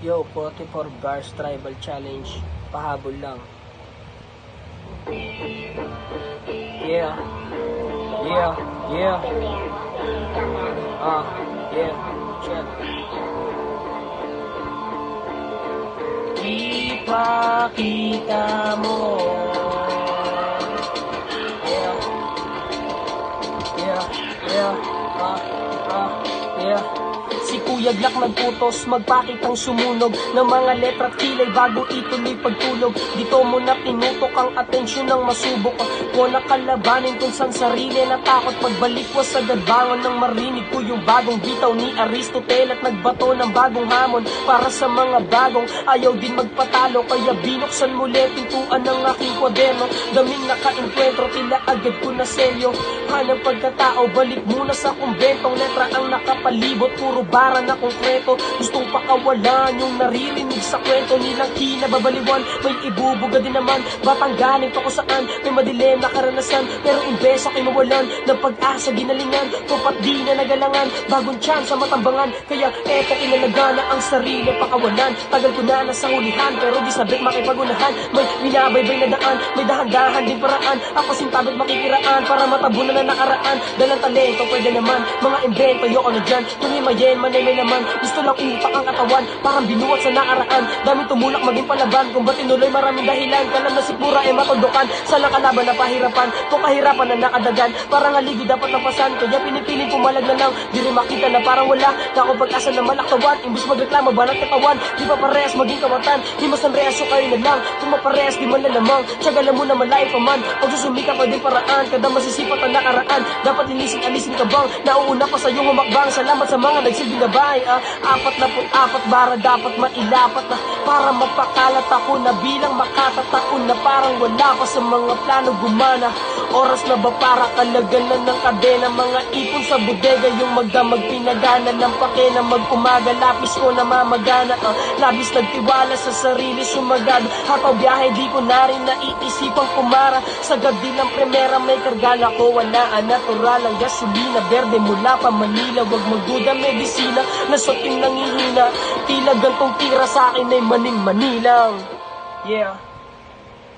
Yo, 44 bars tribal challenge. Pahabol lang. Yeah. Yeah. Yeah. Yeah. Check. Ipakita mo. Yeah. Yeah. Yeah. Yeah. Si Kuya Glock nagputos, magpakitang sumunog ng mga letra at kilay bago ituloy pagtulog. Dito mo na tinutok ang atensyon ng masubok ko, nakalabanin kung saan sarili natakot. Pagbalik agad bangon nang marinig ko yung bagong bitaw ni Aristotle at nagbato ng bagong hamon para sa mga bagong ayaw din magpatalo. Kaya binuksan muli pintuan ng aking kwaderno, daming naka-enkwentro, tila agad ko na selyo. Hanang pagkatao, balik muna sa kumbentong letra ang nakapalibot, puro bara na konkreto. Gustong pakawalan yung naririnig sa kwento nilang kinababaliwan. May ibubuga din naman, batang galing pa ko saan, may madilim na karanasan. Pero imbes ako'y mawalan ng pag-asa, ginalingan, tupat di na nagalangan, bagong tsansa matambangan. Kaya eto inalaga na ang sarili, pakawalan. Tagal ko na nasa hulihan, pero di sabik makipagunahan. May binabaybay na daan, may dahan-dahan din paraan. Ako sintabit makikiraan para matabunan na nakaraan. Dalang talento, pwede naman, mga invento, yoko na dyan. Kung himayin, manay may naman, gusto lang utak ang katawan, parang binuhat sa nakaraan. Daming tumulak maging palaban, kung ba't tinuloy maraming dahilan. Kalam na sikmura ay matudukan, salang kalaban na pahirapan. Kung kahirapan na nakadagan, parang haligi dapat napasan. Kaya pinipiling pumalag na lang, di rin makita na parang wala na ako pag-asa na malaktawan. Imbus magreklamo, banat katawan, di pa parehas maging kawatan. Di masan reasyo kayo na lang, kung maparehas di man lalamang. Tiyagalan mo na malayo pa man, pag susumika pa din paraan. Kada masisipat ang nakaraan, dapat linisin-alisin ka bang nauuna pa sa iyong humakbang. Salamat sa mga nagsilbing gabay. 44 bara dapat mailapat na para mapakalat ako na bilang makatataon na parang wala pa sa mga plano gumana. Oras na ba para kalagalan ng kadena, mga ipon sa bodega yung magdamag pinagana ng pakena. Mag-umaga lapis ko na mamagana, labis nagtiwala sa sarili sumagado. Hataw biyahe di ko na rin naiisipang kumara. Sagad din ang premera may kargala ko, wala natural ang gasolina verde mula pa Manila. Wag magduda medisina na soting nangihina, tila gantong tira sa akin ay maning manilang. Yeah.